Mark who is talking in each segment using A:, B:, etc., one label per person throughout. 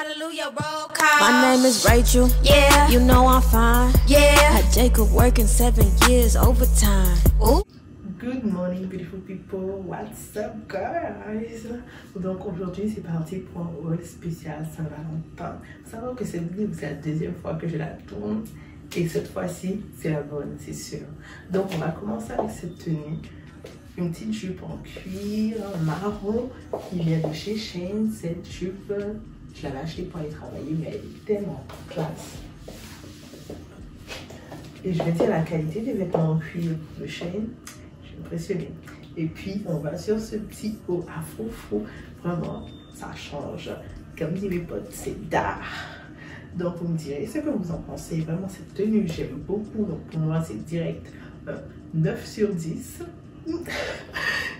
A: Hallelujah, roll call.
B: My name is Rachel.
A: Yeah.
B: You know I'm fine.
A: Yeah.
B: Had Jacob working 7 years overtime. Ooh.
C: Good morning, beautiful people. What's up, guys? Donc aujourd'hui, c'est parti pour un haul spécial Saint-Valentin. Faut savoir que cette vidéo, c'est la deuxième fois que je la tourne. Et cette fois-ci, c'est la bonne, c'est sûr. Donc on va commencer avec cette tenue. Une petite jupe en cuir marron qui vient de chez Shein. Cette jupe, je l'avais achetée pour aller travailler, mais elle est tellement classe. Et je vais dire la qualité des vêtements en cuir de Shein. Je suis impressionnée. Et puis on va sur ce petit haut à faux. Vraiment, ça change. Comme disent mes potes, c'est d'art. Donc vous me direz ce que vous en pensez. Vraiment cette tenue, j'aime beaucoup. Donc pour moi, c'est direct 9 sur 10.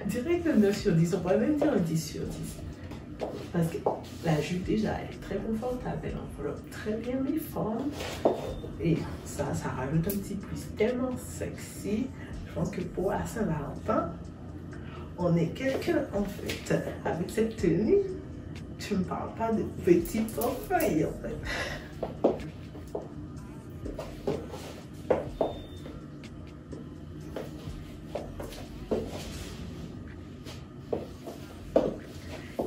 C: Direct 9 sur 10, on pourrait même dire un 10 sur 10. Parce que la jupe déjà elle est très confortable, elle enveloppe très bien les formes. Et ça rajoute un petit plus tellement sexy. Je pense que pour la Saint-Valentin, on est quelqu'un en fait. Avec cette tenue, tu me parles pas de petit portefeuille en fait.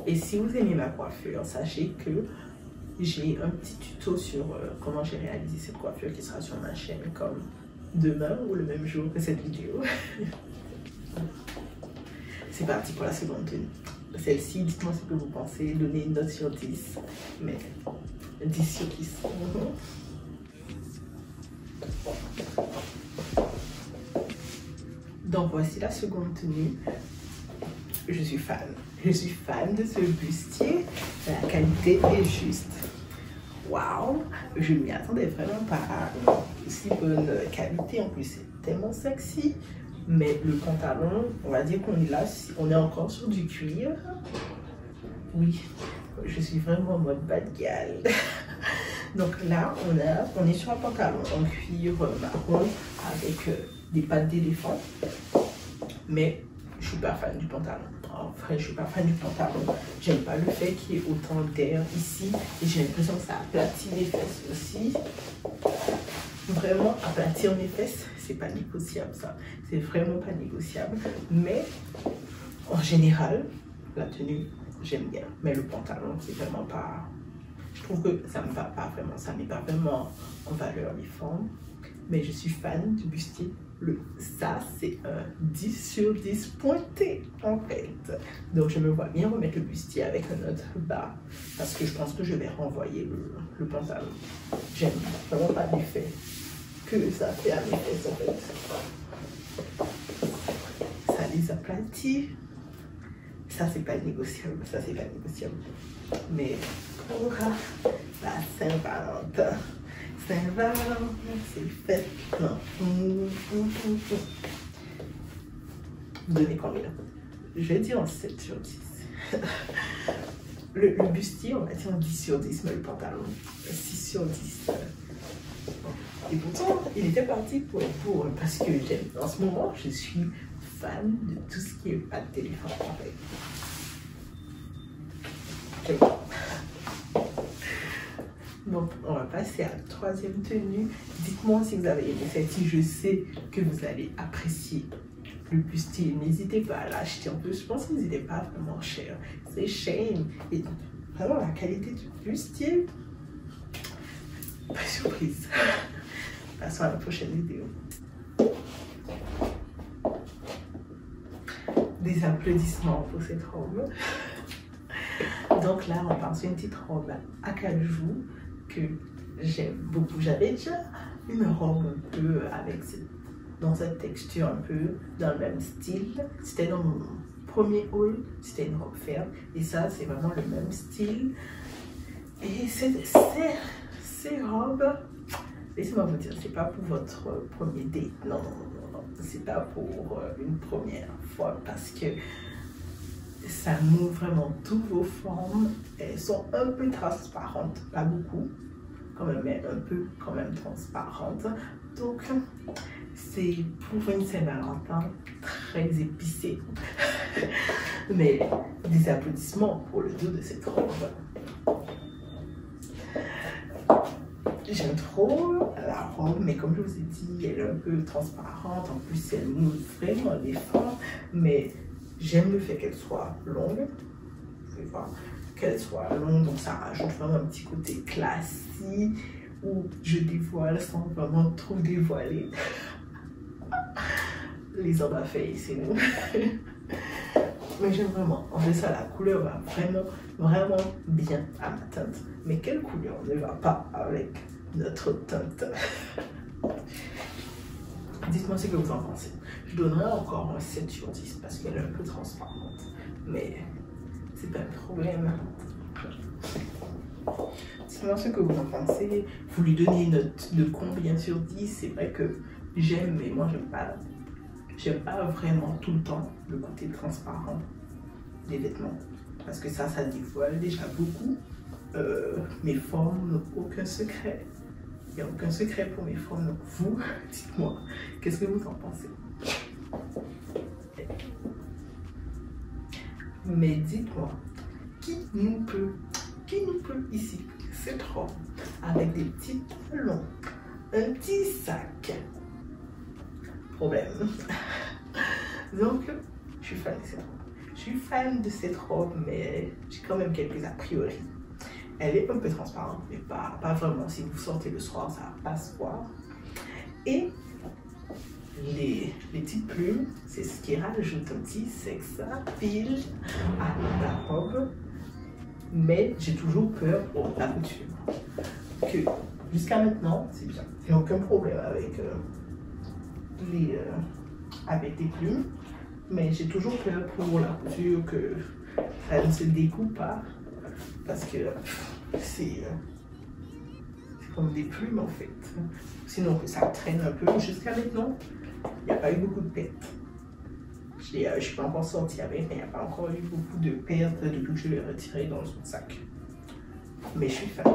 C: Et si vous aimez ma coiffure, sachez que j'ai un petit tuto sur comment j'ai réalisé cette coiffure qui sera sur ma chaîne comme demain ou le même jour que cette vidéo. C'est parti pour la seconde tenue. Celle-ci, dites-moi ce que vous pensez, donnez une note sur 10, mais 10 sur 10. Donc voici la seconde tenue. Je suis fan. Je suis fan de ce bustier. La qualité est juste. Waouh! Je ne m'y attendais vraiment pas à aussi bonne qualité. En plus, c'est tellement sexy. Mais le pantalon, on va dire qu'on est là, on est encore sur du cuir. Oui, je suis vraiment en mode bad girl. Donc là, on est sur un pantalon en cuir marron avec des pattes d'éléphant. Mais je suis pas fan du pantalon. En vrai, je suis pas fan du pantalon. J'aime pas le fait qu'il y ait autant d'air ici. Et j'ai l'impression que ça aplatit les fesses aussi. Vraiment, aplatir mes fesses, c'est pas négociable ça. C'est vraiment pas négociable. Mais en général, la tenue, j'aime bien. Mais le pantalon, c'est vraiment pas... Je trouve que ça me va pas vraiment. Ça met pas vraiment en valeur les formes. Mais je suis fan du bustier. Ça, c'est un 10 sur 10 pointé, en fait. Donc, je me vois bien remettre le bustier avec un autre bas. Parce que je pense que je vais renvoyer le pantalon. J'aime vraiment pas l'effet que ça fait à mes fesses, en fait. Ça les aplatit. Ça, c'est pas négociable. Ça, c'est pas négociable. Mais pour la Saint-Valentin... Saint-Valentin, c'est fait. Non. Vous donnez combien? Je vais dire en 7 sur 10. Le bustier, on va dire en 10 sur 10, mais le pantalon, 6 sur 10. Et pourtant, il était parti pour parce que j'aime. En ce moment, je suis fan de tout ce qui est pattes d'éléphant, en fait. J'aime pas. Donc, on va passer à la troisième tenue. Dites-moi si vous avez aimé celle-ci. Je sais que vous allez apprécier le bustier. N'hésitez pas à l'acheter. En plus, je pense qu'il n'est pas vraiment cher. C'est Shein. Et vraiment, la qualité du bustier, pas surprise. Passons à la prochaine vidéo. Des applaudissements pour cette robe. Donc là, on part sur une petite robe à cajou que j'aime beaucoup. J'avais déjà une robe un peu avec dans cette texture un peu dans le même style. C'était dans mon premier haul, c'était une robe ferme. Et ça, c'est vraiment le même style. Et ces robes, laissez-moi vous dire, c'est pas pour votre premier date. Non. C'est pas pour une première fois parce que ça montre vraiment toutes vos formes. Elles sont un peu transparentes, pas beaucoup, quand même, mais un peu quand même transparentes. Donc, c'est pour une Saint-Valentin très épicée. Mais des applaudissements pour le dos de cette robe. J'aime trop la robe, mais comme je vous ai dit, elle est un peu transparente. En plus, elle montre vraiment les formes. Mais j'aime le fait qu'elle soit longue. Vous pouvez voir qu'elle soit longue, donc ça rajoute vraiment un petit côté classique où je dévoile sans vraiment trop dévoiler. Les hommes à fait, c'est nous. Mais j'aime vraiment. En fait, ça, la couleur va vraiment bien à ma teinte. Mais quelle couleur ne va pas avec notre teinte? Dites-moi ce que vous en pensez. Je donnerai encore un 7 sur 10 parce qu'elle est un peu transparente. Mais c'est pas un problème. Dites-moi ce que vous en pensez. Vous lui donnez une note de combien sur 10? C'est vrai que j'aime, mais moi j'aime pas vraiment tout le temps le côté transparent des vêtements. Parce que ça dévoile déjà beaucoup. Mes formes n'ont aucun secret. Il n'y a aucun secret pour mes formes. Donc vous, dites-moi, qu'est-ce que vous en pensez? Mais dites-moi, qui nous peut ici cette robe avec des petits talons, un petit sac? Problème. Donc, je suis fan de cette robe. Je suis fan de cette robe, mais j'ai quand même quelques a priori. Elle est un peu transparente, mais pas vraiment. Si vous sortez le soir, ça va pas se voir. Et les petites plumes, c'est ce qui rajoute un petit sex appeal à la robe. Mais j'ai toujours peur pour la couture. Que jusqu'à maintenant, c'est bien. J'ai aucun problème avec avec des plumes. Mais j'ai toujours peur pour la couture que ça ne se découpe pas. Parce que c'est comme des plumes en fait. Sinon que ça traîne un peu. Jusqu'à maintenant, il n'y a pas eu beaucoup de pertes. Je ne suis pas encore sortie avec, mais il n'y a pas encore eu beaucoup de pertes depuis que je l'ai retiré dans son sac. Mais je suis fan.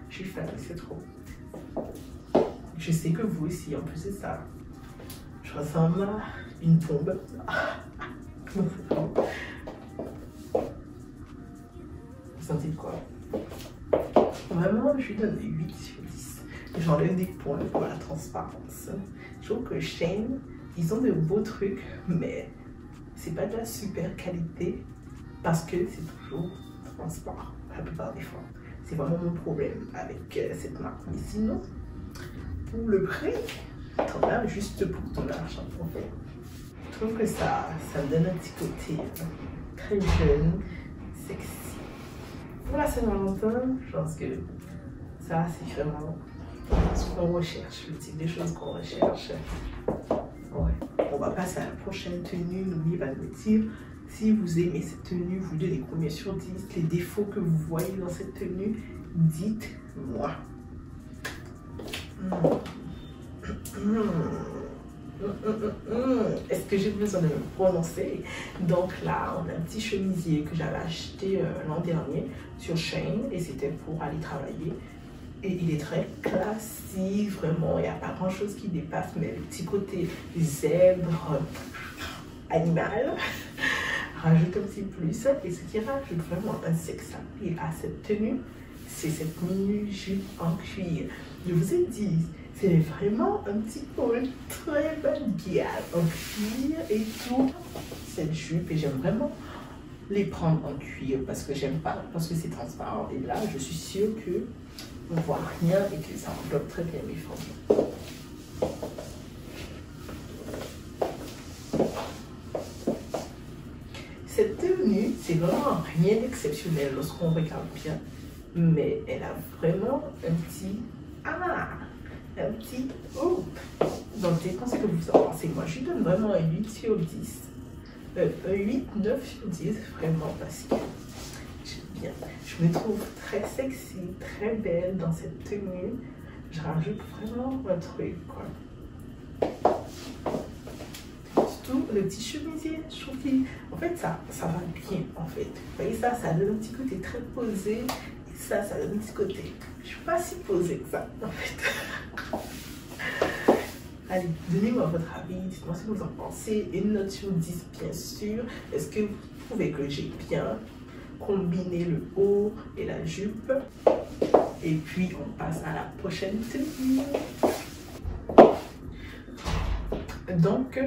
C: Je suis fan, c'est trop. Je sais que vous aussi, en plus c'est ça. Je ressemble à une tombe. Vous sentez quoi? Vraiment, je lui donne 8 sur 10. J'enlève des points pour la transparence. Je trouve que Shein, ils ont de beaux trucs, mais c'est pas de la super qualité parce que c'est toujours transparent la plupart des fois. C'est vraiment mon problème avec cette marque. Mais sinon, pour le prix, t'en as juste pour ton argent en fait. Je trouve que ça me donne un petit côté très jeune, sexy. Pour la Saint-Valentin, je pense que ça c'est vraiment ce qu'on recherche, le type de choses qu'on recherche. Ouais. On va passer à la prochaine tenue. N'oubliez pas de me dire si vous aimez cette tenue, vous donnez combien sur 10, les défauts que vous voyez dans cette tenue, dites-moi. Est-ce que j'ai besoin de me prononcer? Donc là, on a un petit chemisier que j'avais acheté l'an dernier sur Shein et c'était pour aller travailler. Et il est très classique, vraiment, il n'y a pas grand chose qui dépasse, mais le petit côté zèbre, animal, rajoute un petit plus. Et ce qui rajoute vraiment un sex appeal à cette tenue, c'est cette mini-jupe en cuir. Je vous ai dit, c'est vraiment un petit haul très bas de gamme en cuir et tout. Cette jupe, et j'aime vraiment les prendre en cuir parce que j'aime pas, parce que c'est transparent. Et là, je suis sûre que on ne voit rien et que ça enveloppe très bien mes formes. Cette tenue, c'est vraiment rien d'exceptionnel lorsqu'on regarde bien, mais elle a vraiment un petit oh. Donc dites-moi ce que vous en pensez. Moi, je lui donne vraiment un 8 sur 10. Un 8, 9 sur 10, vraiment, parce que j'aime bien. Je me trouve très sexy, très belle dans cette tenue. Je rajoute vraiment un truc, quoi. Surtout le petit chemisier, je trouve qu'en fait, ça va bien, en fait. Vous voyez ça donne un petit côté très posé. Et ça donne un petit côté. Je suis pas si posée que ça, en fait. Allez, donnez-moi votre avis, dites-moi ce que vous en pensez. Une note sur 10, bien sûr. Est-ce que vous trouvez que j'ai bien combiner le haut et la jupe. Et puis on passe à la prochaine tenue. Donc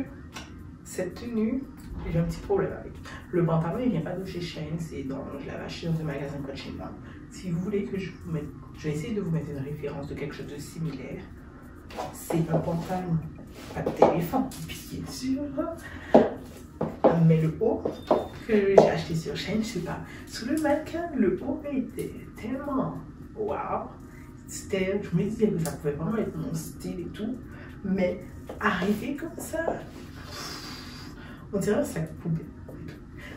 C: cette tenue, j'ai un petit problème avec. Le pantalon il vient pas de chez Shein, c'est dans, je l'avais acheté dans un magasin Coaching. Si vous voulez que je vous mette, je vais essayer de vous mettre une référence de quelque chose de similaire. C'est un pantalon pas d'éléphant, bien sûr, mais le haut que j'ai acheté sur Shein, je sais pas, sous le mannequin, le haut était tellement waouh. C'était, je me disais que ça pouvait vraiment être mon style et tout, mais arrivé comme ça, on dirait un sac poubelle.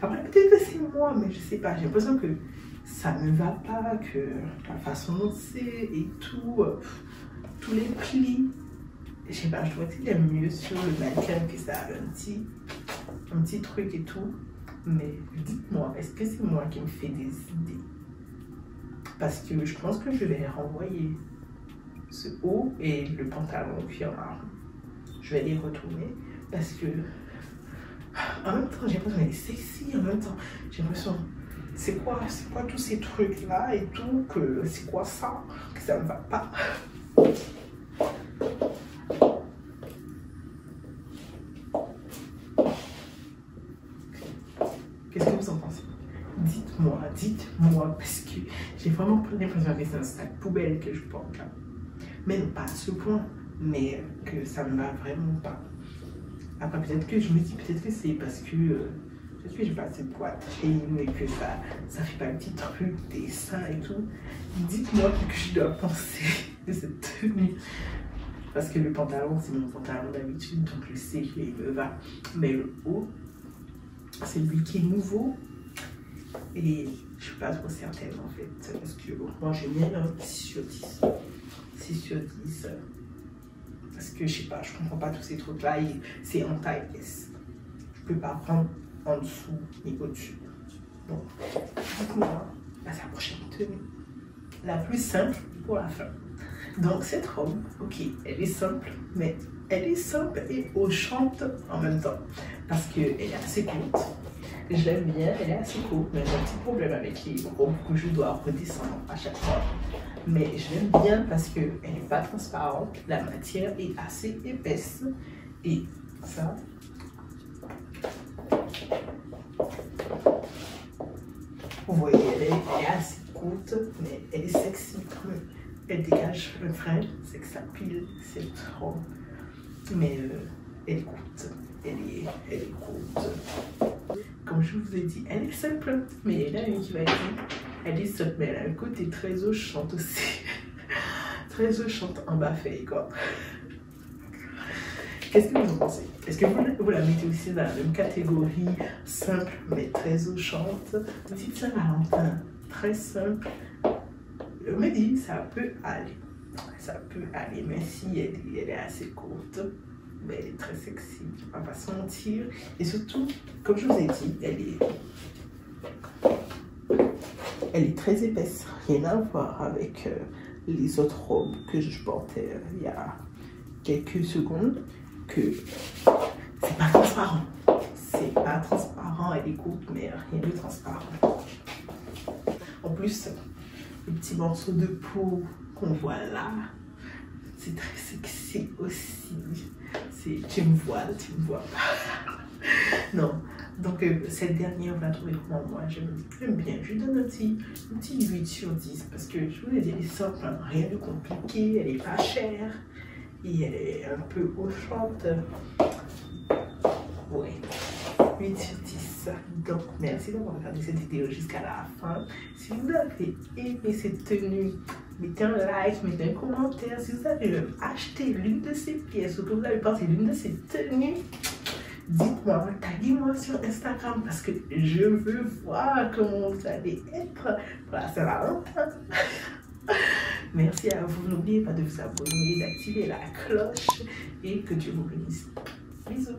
C: Après, peut-être que c'est moi, mais je sais pas, j'ai l'impression que ça me va pas, que la façon dont c'est et tout, tous les plis, je sais pas, je trouvais qu'il est mieux sur le mannequin que ça avait un petit truc et tout. Mais dites-moi, est-ce que c'est moi qui me fais des idées? Parce que je pense que je vais renvoyer ce haut et le pantalon cuir marron. Je vais les retourner parce que en même temps j'ai l'impression qu'elle est sexy, en même temps j'ai l'impression c'est quoi tous ces trucs là et tout, que c'est quoi ça, que ça me va pas. Qu'est-ce que vous en pensez? Dites-moi, parce que j'ai vraiment l'impression que c'est un sac poubelle que je porte là. Mais non, pas à ce point, mais que ça me va vraiment pas. Après, peut-être que je me dis, peut-être que c'est parce que j'ai pas assez de poitrine et que ça fait pas un petit truc des seins et tout. Dites-moi ce que je dois penser de cette tenue. Parce que le pantalon, c'est mon pantalon d'habitude, donc je sais qu'il me va. Mais le haut, c'est lui qui est nouveau. Et je suis pas trop certaine en fait. Parce que moi, j'ai mis un 6 sur 10. 6 sur 10. Parce que je sais pas, je comprends pas tous ces trucs là. C'est en taille S. Je peux pas prendre en dessous ni au-dessus. Donc, dites-moi à sa prochaine tenue. La plus simple pour la fin. Donc cette robe, ok, elle est simple, mais elle est simple et hochante en même temps. Parce qu'elle est assez courte. Je l'aime bien, elle est assez courte, mais j'ai un petit problème avec les robes que je dois redescendre à chaque fois. Mais je l'aime bien parce qu'elle n'est pas transparente, la matière est assez épaisse. Et ça, vous voyez, elle est assez courte, mais elle est sexy quand même. Elle dégage un frein, c'est que ça pile, c'est trop. Mais elle est courte, elle est courte. Comme je vous ai dit, elle est simple, mais il y en a une qui va dire, elle est simple, mais elle a un côté très hochante aussi. Très hochante en bas fait, quoi. Qu'est-ce que vous en pensez? Est-ce que vous la mettez aussi dans la même catégorie, simple, mais très hochante? Petite Saint-Valentin, très simple. Je me dis, ça peut aller. Ça peut aller, mais si elle est assez courte, mais elle est très sexy, on va pas se mentir. Et surtout, comme je vous ai dit, elle est très épaisse. Rien à voir avec les autres robes que je portais il y a quelques secondes. Que c'est pas transparent. C'est pas transparent, elle est courte, mais rien de transparent. En plus, le petit morceau de peau qu'on voit là, c'est très sexy aussi. Tu me vois pas. Non, donc cette dernière, on va trouver comment moi j'aime bien. Je lui donne un petit 8 sur 10 parce que je vous ai dit, elle est simple, hein, rien de compliqué, elle est pas chère et elle est un peu hochante. Ouais, 8 sur 10. Donc merci d'avoir regardé cette vidéo jusqu'à la fin. Si vous avez aimé cette tenue, mettez un like, mettez un commentaire. Si vous avez même acheté l'une de ces pièces ou que vous avez porté l'une de ces tenues, dites-moi, taguez-moi sur Instagram parce que je veux voir comment vous allez être pour la Saint-Valentin. Merci à vous. N'oubliez pas de vous abonner, d'activer la cloche et que Dieu vous bénisse. Bisous.